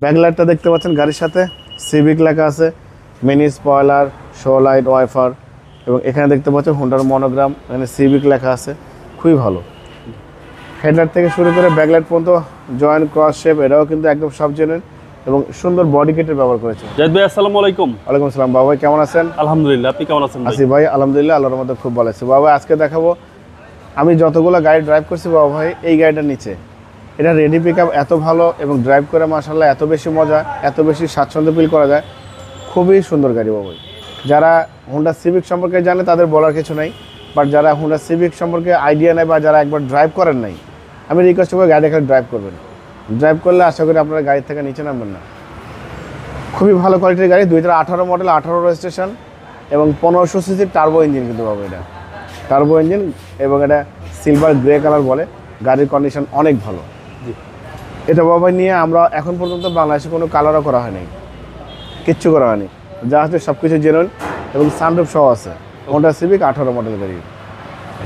ব্যাকলাইটটা দেখতে পাচ্ছেন গাড়ির সাথে সিভিক লেখা আছে, mini spoiler, show light, wiper এবং এখানে দেখতে পাচ্ছেন হোন্ডার মনোগ্রাম, এখানে সিভিক লেখা আছে, খুবই ভালো। হেডলাইট থেকে শুরু করে ব্যাকলাইট পর্যন্ত জয়েন্ট ক্রস শেপ, এটাও কিন্তু একদম সব জেনুইন এবং সুন্দর বডি কিটের ব্যবহার করেছে। জাহিদ ভাই আসসালামু আলাইকুম। ওয়ালাইকুম আসসালাম। বাবা ভাই কেমন আছেন? আলহামদুলিল্লাহ, আপনি কেমন আছেন? আসি ভাই আলহামদুলিল্লাহ, আল্লাহর মধ্যে খুব ভালো আছি। বাবা আজকে দেখাবো আমি যতগুলো গাড়ি ড্রাইভ করছি বাবা ভাই এই গাড়িটার নিচে। এটা রেডি পিক আপ এত ভালো এবং ড্রাইভ করে মাশাআল্লাহ এত বেশি মজা, এত বেশি স্বাচ্ছন্দ্য ফিল করা যায়, খুবই সুন্দর গাড়ি বাবা ভাই। যারা হোন্ডা সিভিক সম্পর্কে জানে তাদের বলার কিছু নাই, বাট যারা হোন্ডা সিভিক সম্পর্কে আইডিয়া নেই বা যারা একবার ড্রাইভ করেন নাই, আমি রিকোয়েস্ট করবো গাড়ি এখানে ড্রাইভ করবেন। ড্রাইভ করলে আশা করি আপনারা গাড়ি থেকে নিচে নামবেন না। খুবই ভালো কোয়ালিটির গাড়ি, 2018 মডেল, 18 রেজিস্ট্রেশন এবং 1500 সিসির টার্বো ইঞ্জিন কিন্তু পাবো। এটা টার্বো ইঞ্জিন এবং এটা সিলভার গ্রে কালার বলে। গাড়ির কন্ডিশন অনেক ভালো। এটা বাবা নিয়ে আমরা এখন পর্যন্ত বাংলাদেশে কোনো কালারও করা হয়নি, কিচ্ছু করা হয়নি, যা আছে সব কিছু জেনুইন এবং সানরুফ সহ আছে। হোন্ডা সিভিক 18 মডেল গাড়ি।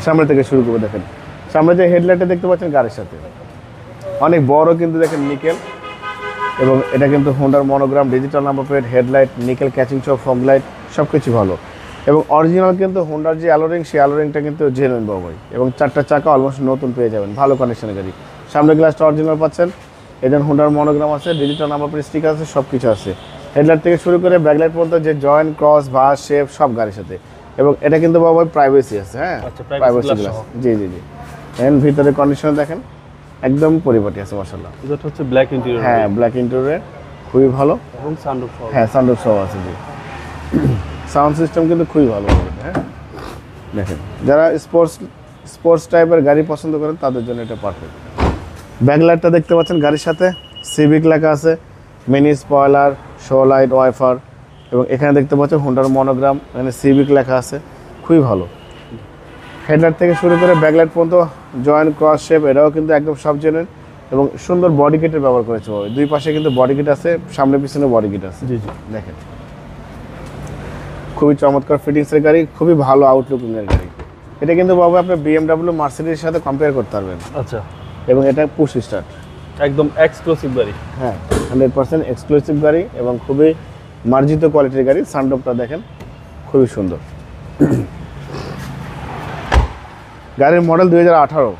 সামনে থেকে শুরু করবো, দেখেন সামনে যে হেডলাইটটা দেখতে পাচ্ছেন গাড়ির সাথে অনেক বড় কিন্তু দেখেন নিকেল, এবং এটা কিন্তু হোন্ডার monogram, digital number plate, headlight, nickel catching সহ, ফগ লাইট সব কিছু ভালো এবং অরিজিনাল কিন্তু হোন্ডার যে অ্যালোরিং সেই অ্যালোরিংটা কিন্তু জেনুইন বাবাই এবং চারটা চাকা অলমোস্ট নতুন পেয়ে যাবেন, ভালো কন্ডিশনের গাড়ি। সামনে গ্লাসটা অরিজিনাল পাচ্ছেন, এদের হোন্ডার মনোগ্রাম আছে, ডিজিটাল নাম্বার প্লেট স্টিকার আছে, সব কিছু আছে। হেডলাইট থেকে শুরু করে ব্যাকলাইট পর্যন্ত যে জয়েন্ট ক্রস ভাস শেপ সব গাড়ির সাথে, এবং এটা কিন্তু বাবাই প্রাইভেসি আছে। হ্যাঁ, প্রাইভেসি গ্লাস, জি জি জি। দেখেন ভিতরে কন্ডিশন দেখেন একদম পরিপাটি আছে মাশাআল্লাহ। এটা হচ্ছে ব্ল্যাক ইন্টেরিয়র। হ্যাঁ, ব্ল্যাক ইন্টেরিয়র খুবই ভালো এবং সানরুফ সহ। হ্যাঁ, সানরুফ সহ আছে জি। সাউন্ড সিস্টেম কিন্তু খুবই ভালো। হ্যাঁ দেখেন, যারা স্পোর্টস টাইপের গাড়ি পছন্দ করেন তাদের জন্য এটা পারফেক্ট। ব্যাকলাইটটা দেখতে পাচ্ছেন গাড়ির সাথে সিভিক লেখা আছে, mini spoiler, show light, wiper এবং এখানে দেখতে পাচ্ছেন হোন্ডার মনোগ্রাম, এখানে সিভিক লেখা আছে, খুবই ভালো। হেডলাইট থেকে শুরু করে ব্যাকলাইট পর্যন্ত জয়েন্ট ক্রস শেপ, এটাও কিন্তু একদম সব জেনুইন এবং সুন্দর বডি কিটের ব্যবহার করেছে। দুই পাশে কিন্তু বডি কিট আছে, সামনে পিছনে বডি কিট আছে। জি জি, দেখেন খুবই চমৎকার ফিটিংসের গাড়ি, খুবই ভালো আউটলুকিংয়ের গাড়ি। এটা কিন্তু বাবু আপনি বিএমডাব্লিউ, মার্সিডিজের সাথে কম্পেয়ার করতে পারবেন। আচ্ছা, এবং এটা পুশ স্টার্ট, একদম এক্সক্লুসিভ গাড়ি। হ্যাঁ 100% এক্সক্লুসিভ গাড়ি এবং খুবই মার্জিত কোয়ালিটির গাড়ি। সানরুফটা দেখেন খুবই সুন্দর। গাড়ির মডেল 2018,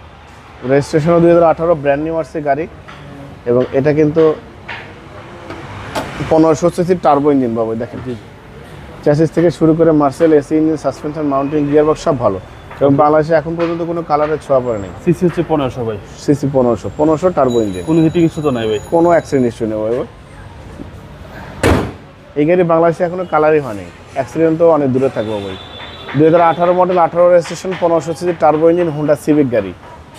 রেজিস্ট্রেশনও 2018, ব্র্যান্ড নিউ আরসি গাড়ি এবং এটা কিন্তু 1500 সিসির টার্বো ইঞ্জিন বাবু। দেখেন চ্যাসিস থেকে শুরু করে Marcel, AC engine, suspension, mounting, gearbox সব ভালো এবং বাংলাদেশে এখন পর্যন্ত কোনো কালারের ছোঁয়া পড়ে নেই। সিসি হচ্ছে 1500 ভাই। সিসি 1500 টার্বো ইঞ্জিন, কোনো হিটিং ইস্যু তো নাই ভাই, কোনো অ্যাক্সিডেন্ট ইস্যু নেই ভাই। এই গাড়ি বাংলাদেশে এখনো কালারই হয়নি, অ্যাক্সিডেন্ট তো অনেক দূরে থাকবো ভাই। 2018 মডেল, 18 রেজিস্ট্রেশন, 1500 সিসির টার্বো ইঞ্জিন হোন্ডা সিভিক গাড়ি,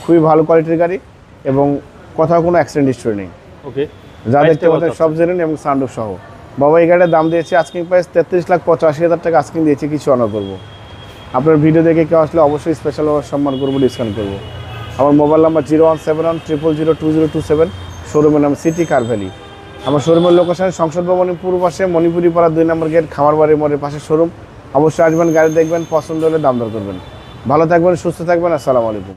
খুবই ভালো কোয়ালিটির গাড়ি এবং কোথাও কোনো অ্যাক্সিডেন্ট ইস্যু নেই। ওকে, যা দেখতে পাচ্ছেন সব জেনুইন এবং সানরুফ সহ। বাবা এই গাড়ির দাম দিয়েছি আস্কিং প্রাইস 33,85,000 টাকা আস্কিং দিয়েছি, কিছু অনার করবো। আপনার ভিডিও দেখে কেউ আসলে অবশ্যই স্পেশাল সম্মান করবো, ডিসকাউন্ট করবো। আমার মোবাইল নাম্বার 01710000027, শোরুমের নাম সিটি কার ভ্যালি। আমার শোরুমের লোকেশন সংসদ ভবনের পূর্ব পাশে, মণিপুরি পাড়া 2 নম্বর গেট, খামারবাড়ির মোড়ের পাশে শোরুম। অবশ্যই আসবেন, গাড়ি দেখবেন, পছন্দ হলে দাম দর করবেন। ভালো থাকবেন, সুস্থ থাকবেন, আসসালামু আলাইকুম।